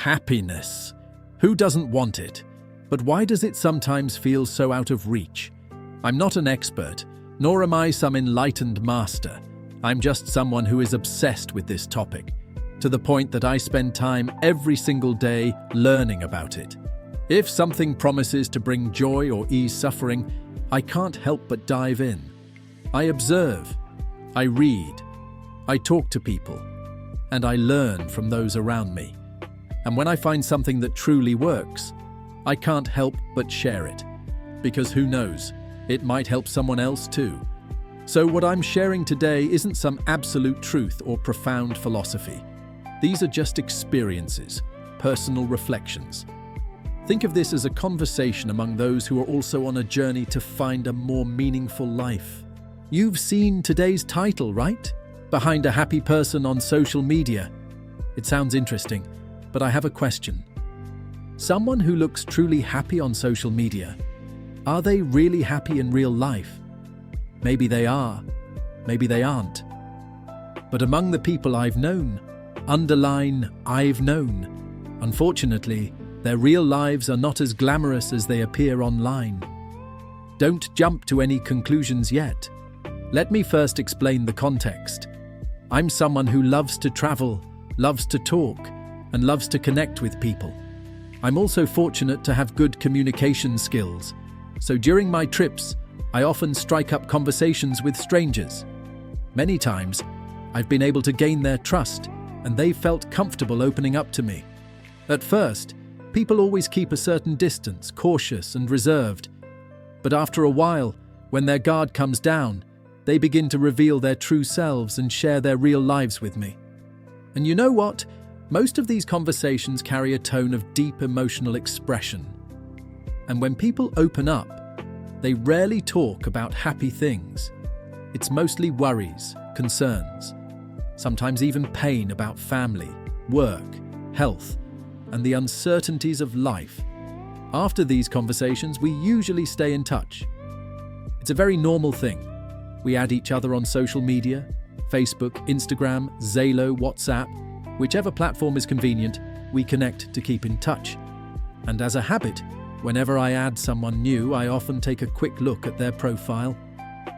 Happiness. Who doesn't want it? But why does it sometimes feel so out of reach? I'm not an expert, nor am I some enlightened master. I'm just someone who is obsessed with this topic, to the point that I spend time every single day learning about it. If something promises to bring joy or ease suffering, I can't help but dive in. I observe, I read, I talk to people, and I learn from those around me. And when I find something that truly works, I can't help but share it. Because who knows, it might help someone else too. So what I'm sharing today isn't some absolute truth or profound philosophy. These are just experiences, personal reflections. Think of this as a conversation among those who are also on a journey to find a more meaningful life. You've seen today's title, right? Behind a happy person on social media. It sounds interesting, but I have a question. Someone who looks truly happy on social media, are they really happy in real life? Maybe they are, maybe they aren't. But among the people I've known, underline I've known, unfortunately, their real lives are not as glamorous as they appear online. Don't jump to any conclusions yet. Let me first explain the context. I'm someone who loves to travel, loves to talk, and loves to connect with people. I'm also fortunate to have good communication skills, so during my trips, I often strike up conversations with strangers. Many times, I've been able to gain their trust, and they've felt comfortable opening up to me. At first, people always keep a certain distance, cautious and reserved. But after a while, when their guard comes down, they begin to reveal their true selves and share their real lives with me. And you know what? Most of these conversations carry a tone of deep emotional expression. And when people open up, they rarely talk about happy things. It's mostly worries, concerns, sometimes even pain about family, work, health, and the uncertainties of life. After these conversations, we usually stay in touch. It's a very normal thing. We add each other on social media, Facebook, Instagram, Zalo, WhatsApp, whichever platform is convenient, we connect to keep in touch. And as a habit, whenever I add someone new, I often take a quick look at their profile,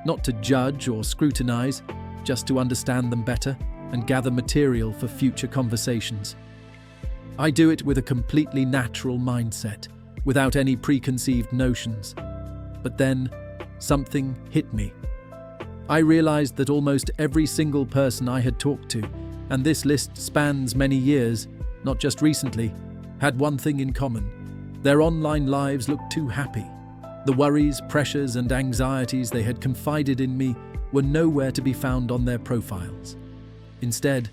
not to judge or scrutinize, just to understand them better and gather material for future conversations. I do it with a completely natural mindset, without any preconceived notions. But then, something hit me. I realized that almost every single person I had talked to, and this list spans many years, not just recently, had one thing in common. Their online lives looked too happy. The worries, pressures, and anxieties they had confided in me were nowhere to be found on their profiles. Instead,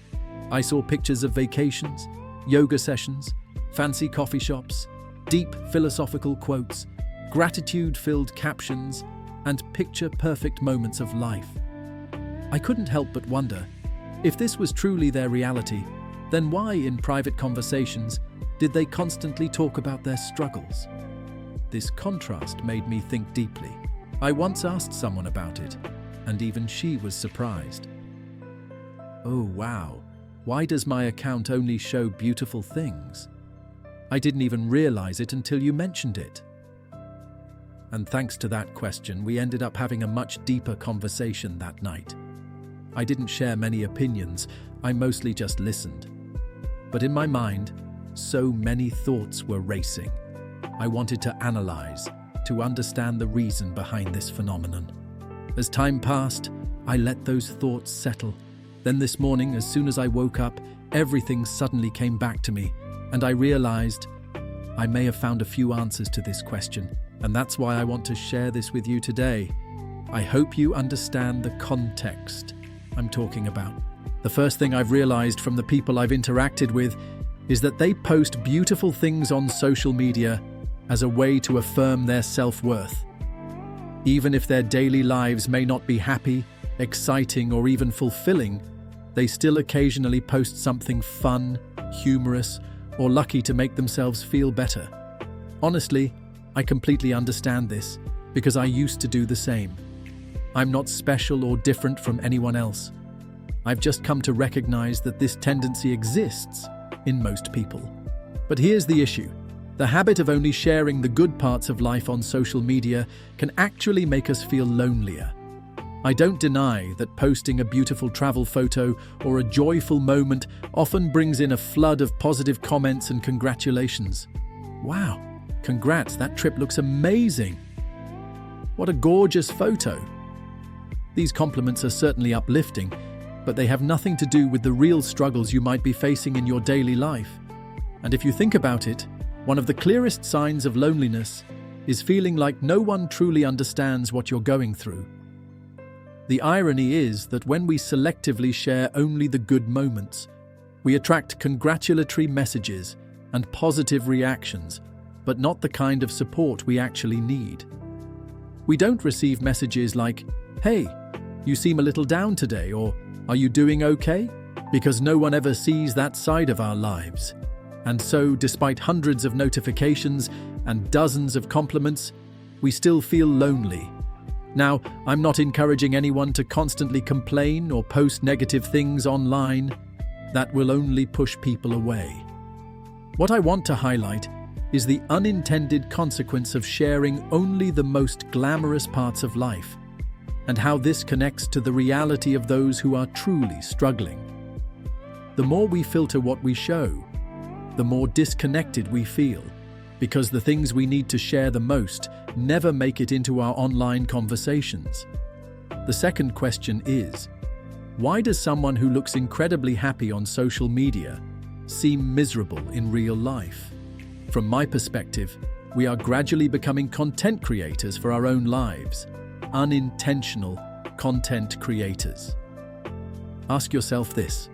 I saw pictures of vacations, yoga sessions, fancy coffee shops, deep philosophical quotes, gratitude-filled captions, and picture-perfect moments of life. I couldn't help but wonder, if this was truly their reality, then why in private conversations did they constantly talk about their struggles? This contrast made me think deeply. I once asked someone about it, and even she was surprised. Oh wow, why does my account only show beautiful things? I didn't even realize it until you mentioned it. And thanks to that question, we ended up having a much deeper conversation that night. I didn't share many opinions, I mostly just listened. But in my mind, so many thoughts were racing. I wanted to analyze, to understand the reason behind this phenomenon. As time passed, I let those thoughts settle. Then this morning, as soon as I woke up, everything suddenly came back to me, and I realized I may have found a few answers to this question, and that's why I want to share this with you today. I hope you understand the context I'm talking about. The first thing I've realized from the people I've interacted with is that they post beautiful things on social media as a way to affirm their self-worth. Even if their daily lives may not be happy, exciting, or even fulfilling, they still occasionally post something fun, humorous, or lucky to make themselves feel better. Honestly, I completely understand this, because I used to do the same. I'm not special or different from anyone else. I've just come to recognize that this tendency exists in most people. But here's the issue. The habit of only sharing the good parts of life on social media can actually make us feel lonelier. I don't deny that posting a beautiful travel photo or a joyful moment often brings in a flood of positive comments and congratulations. Wow, congrats, that trip looks amazing. What a gorgeous photo. These compliments are certainly uplifting, but they have nothing to do with the real struggles you might be facing in your daily life. And if you think about it, one of the clearest signs of loneliness is feeling like no one truly understands what you're going through. The irony is that when we selectively share only the good moments, we attract congratulatory messages and positive reactions, but not the kind of support we actually need. We don't receive messages like, "Hey, you seem a little down today," or "Are you doing okay?" because no one ever sees that side of our lives. And so, despite hundreds of notifications and dozens of compliments, we still feel lonely. Now, I'm not encouraging anyone to constantly complain or post negative things online. That will only push people away. What I want to highlight is the unintended consequence of sharing only the most glamorous parts of life, and how this connects to the reality of those who are truly struggling. The more we filter what we show, the more disconnected we feel, because the things we need to share the most never make it into our online conversations. The second question is, why does someone who looks incredibly happy on social media seem miserable in real life? From my perspective, we are gradually becoming content creators for our own lives, unintentional content creators. Ask yourself this: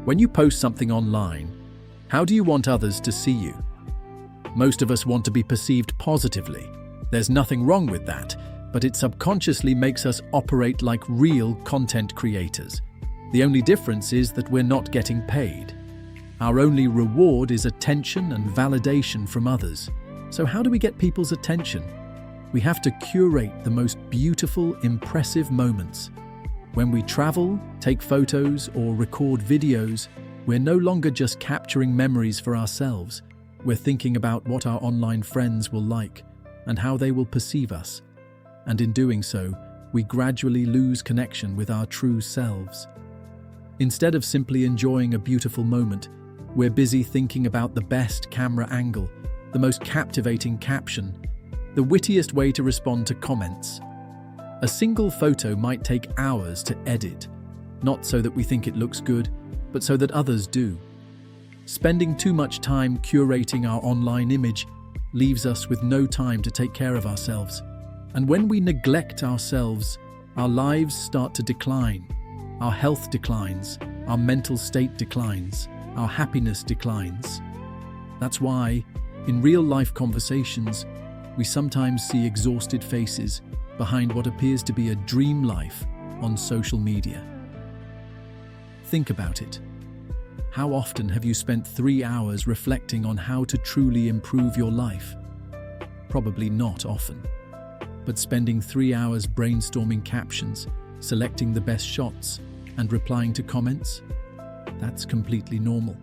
when you post something online, how do you want others to see you? Most of us want to be perceived positively. There's nothing wrong with that, but it subconsciously makes us operate like real content creators. The only difference is that we're not getting paid. Our only reward is attention and validation from others. So how do we get people's attention? We have to curate the most beautiful, impressive moments. When we travel, take photos, or record videos, we're no longer just capturing memories for ourselves. We're thinking about what our online friends will like and how they will perceive us. And in doing so, we gradually lose connection with our true selves. Instead of simply enjoying a beautiful moment, we're busy thinking about the best camera angle, the most captivating caption, the wittiest way to respond to comments. A single photo might take hours to edit, not so that we think it looks good, but so that others do. Spending too much time curating our online image leaves us with no time to take care of ourselves. And when we neglect ourselves, our lives start to decline. Our health declines, our mental state declines, our happiness declines. That's why, in real-life conversations, we sometimes see exhausted faces behind what appears to be a dream life on social media. Think about it. How often have you spent 3 hours reflecting on how to truly improve your life? Probably not often. But spending 3 hours brainstorming captions, selecting the best shots, and replying to comments? That's completely normal.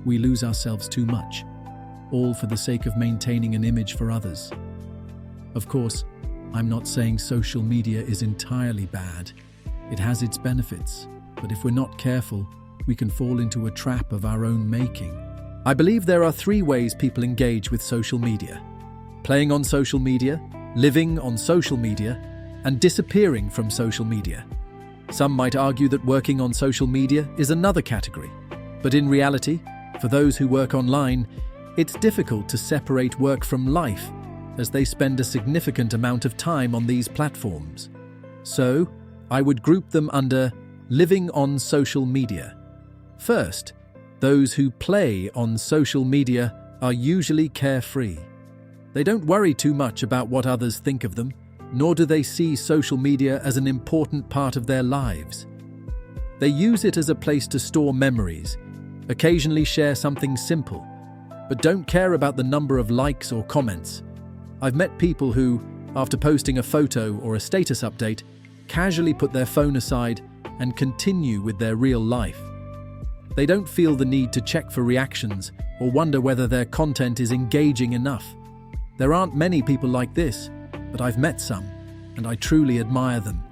We lose ourselves too much, all for the sake of maintaining an image for others. Of course, I'm not saying social media is entirely bad. It has its benefits, but if we're not careful, we can fall into a trap of our own making. I believe there are 3 ways people engage with social media: playing on social media, living on social media, and disappearing from social media. Some might argue that working on social media is another category, but in reality, for those who work online, it's difficult to separate work from life, as they spend a significant amount of time on these platforms. So, I would group them under living on social media. First, those who play on social media are usually carefree. They don't worry too much about what others think of them, nor do they see social media as an important part of their lives. They use it as a place to store memories, occasionally share something simple, but don't care about the number of likes or comments. I've met people who, after posting a photo or a status update, casually put their phone aside and continue with their real life. They don't feel the need to check for reactions or wonder whether their content is engaging enough. There aren't many people like this, but I've met some, and I truly admire them.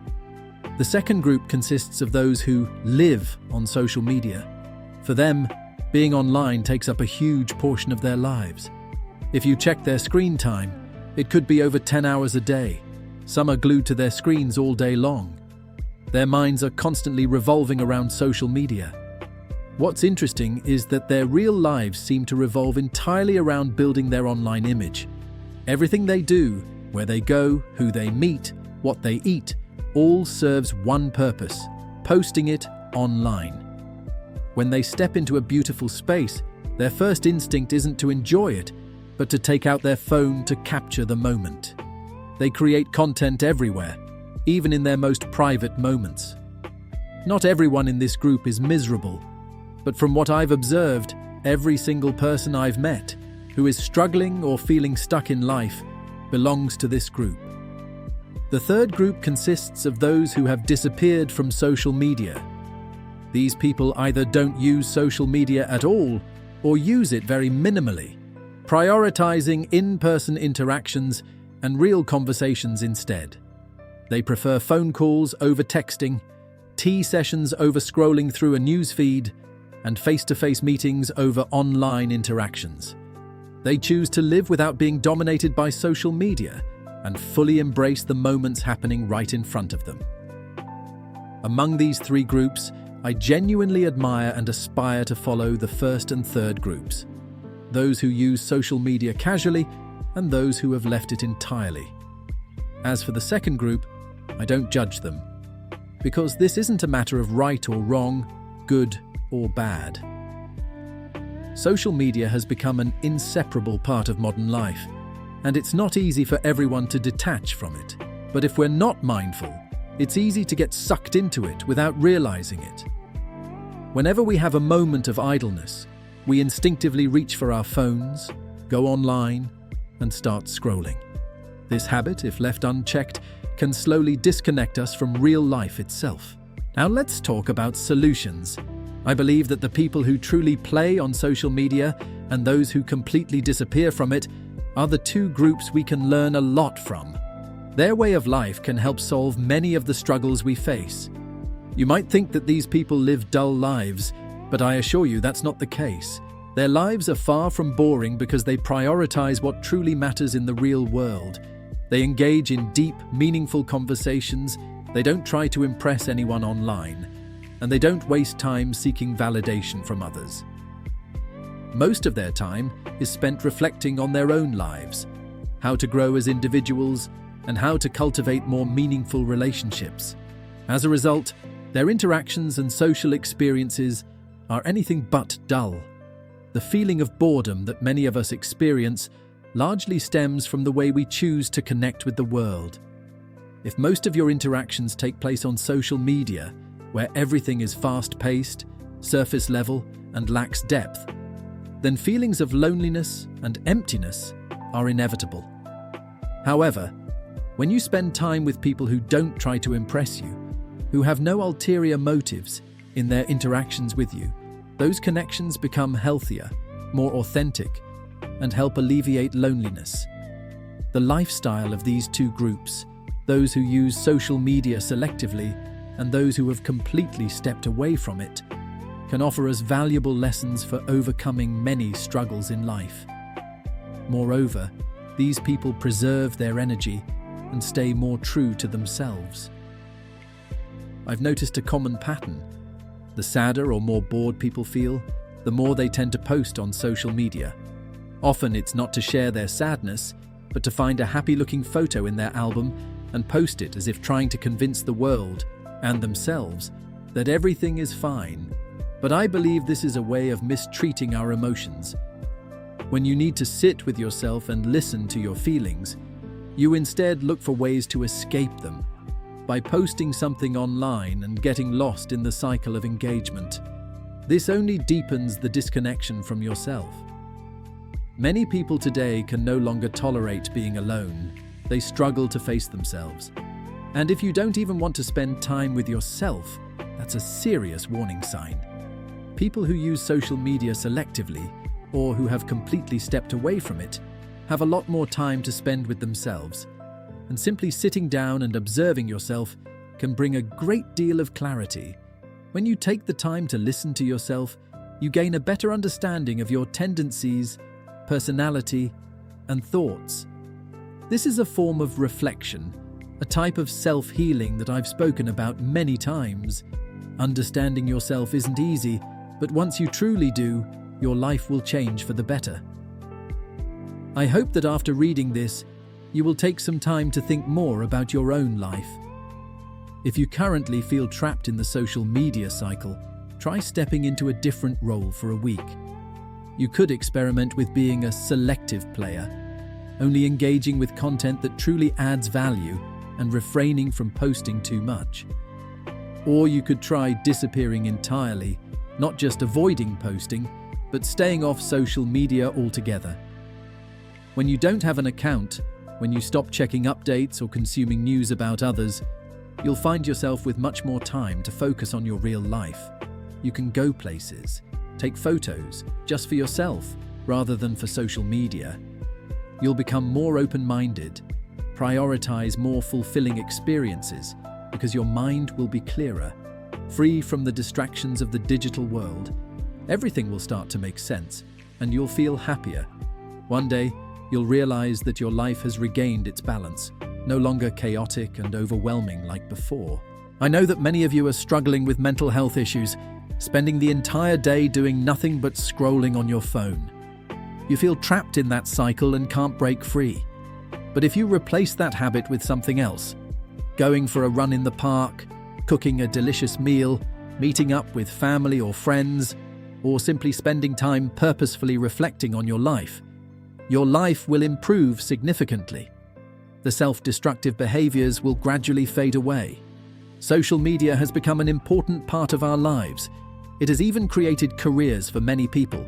The second group consists of those who live on social media. For them, being online takes up a huge portion of their lives. If you check their screen time, it could be over 10 hours a day. Some are glued to their screens all day long. Their minds are constantly revolving around social media. What's interesting is that their real lives seem to revolve entirely around building their online image. Everything they do, where they go, who they meet, what they eat, all serves one purpose: posting it online. When they step into a beautiful space, their first instinct isn't to enjoy it, but to take out their phone to capture the moment. They create content everywhere, even in their most private moments. Not everyone in this group is miserable, but from what I've observed, every single person I've met who is struggling or feeling stuck in life belongs to this group. The third group consists of those who have disappeared from social media. These people either don't use social media at all or use it very minimally, prioritizing in-person interactions and real conversations instead. They prefer phone calls over texting, tea sessions over scrolling through a news feed, and face-to-face meetings over online interactions. They choose to live without being dominated by social media and fully embrace the moments happening right in front of them. Among these three groups, I genuinely admire and aspire to follow the first and third groups, those who use social media casually and those who have left it entirely. As for the second group, I don't judge them, because this isn't a matter of right or wrong, good or bad. Social media has become an inseparable part of modern life, and it's not easy for everyone to detach from it. But if we're not mindful, it's easy to get sucked into it without realizing it. Whenever we have a moment of idleness, we instinctively reach for our phones, go online, and start scrolling. This habit, if left unchecked, can slowly disconnect us from real life itself. Now let's talk about solutions. I believe that the people who truly play on social media and those who completely disappear from it are the two groups we can learn a lot from. Their way of life can help solve many of the struggles we face. You might think that these people live dull lives, but I assure you that's not the case. Their lives are far from boring because they prioritize what truly matters in the real world. They engage in deep, meaningful conversations, they don't try to impress anyone online, and they don't waste time seeking validation from others. Most of their time is spent reflecting on their own lives, how to grow as individuals, and how to cultivate more meaningful relationships. As a result, their interactions and social experiences are anything but dull. The feeling of boredom that many of us experience largely stems from the way we choose to connect with the world. If most of your interactions take place on social media, where everything is fast-paced, surface level, and lacks depth, then feelings of loneliness and emptiness are inevitable. However, when you spend time with people who don't try to impress you, who have no ulterior motives in their interactions with you, those connections become healthier, more authentic, and help alleviate loneliness. The lifestyle of these two groups, those who use social media selectively and those who have completely stepped away from it, can offer us valuable lessons for overcoming many struggles in life. Moreover, these people preserve their energy and stay more true to themselves. I've noticed a common pattern. The sadder or more bored people feel, the more they tend to post on social media. Often it's not to share their sadness, but to find a happy-looking photo in their album and post it as if trying to convince the world and themselves that everything is fine. But I believe this is a way of mistreating our emotions. When you need to sit with yourself and listen to your feelings, you instead look for ways to escape them by posting something online and getting lost in the cycle of engagement. This only deepens the disconnection from yourself. Many people today can no longer tolerate being alone. They struggle to face themselves. And if you don't even want to spend time with yourself, that's a serious warning sign. People who use social media selectively, or who have completely stepped away from it, have a lot more time to spend with themselves. And simply sitting down and observing yourself can bring a great deal of clarity. When you take the time to listen to yourself, you gain a better understanding of your tendencies, personality, and thoughts. This is a form of reflection, a type of self-healing that I've spoken about many times. Understanding yourself isn't easy, but once you truly do, your life will change for the better. I hope that after reading this, you will take some time to think more about your own life. If you currently feel trapped in the social media cycle, try stepping into a different role for a week. You could experiment with being a selective player, only engaging with content that truly adds value and refraining from posting too much. Or you could try disappearing entirely, not just avoiding posting, but staying off social media altogether. When you don't have an account, when you stop checking updates or consuming news about others, you'll find yourself with much more time to focus on your real life. You can go places, take photos just for yourself rather than for social media. You'll become more open-minded, prioritize more fulfilling experiences because your mind will be clearer, free from the distractions of the digital world. Everything will start to make sense and you'll feel happier. One day, you'll realize that your life has regained its balance, no longer chaotic and overwhelming like before. I know that many of you are struggling with mental health issues, spending the entire day doing nothing but scrolling on your phone. You feel trapped in that cycle and can't break free. But if you replace that habit with something else, going for a run in the park, cooking a delicious meal, meeting up with family or friends, or simply spending time purposefully reflecting on your life will improve significantly. The self-destructive behaviors will gradually fade away. Social media has become an important part of our lives. It has even created careers for many people.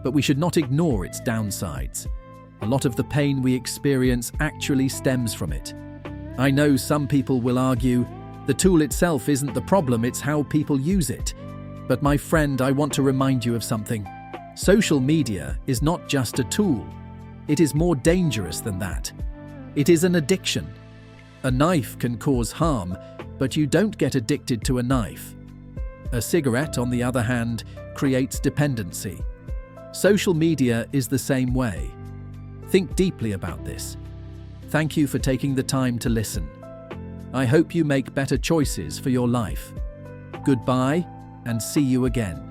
But we should not ignore its downsides. A lot of the pain we experience actually stems from it. I know some people will argue, the tool itself isn't the problem, it's how people use it. But my friend, I want to remind you of something. Social media is not just a tool. It is more dangerous than that. It is an addiction. A knife can cause harm, but you don't get addicted to a knife. A cigarette, on the other hand, creates dependency. Social media is the same way. Think deeply about this. Thank you for taking the time to listen. I hope you make better choices for your life. Goodbye, and see you again.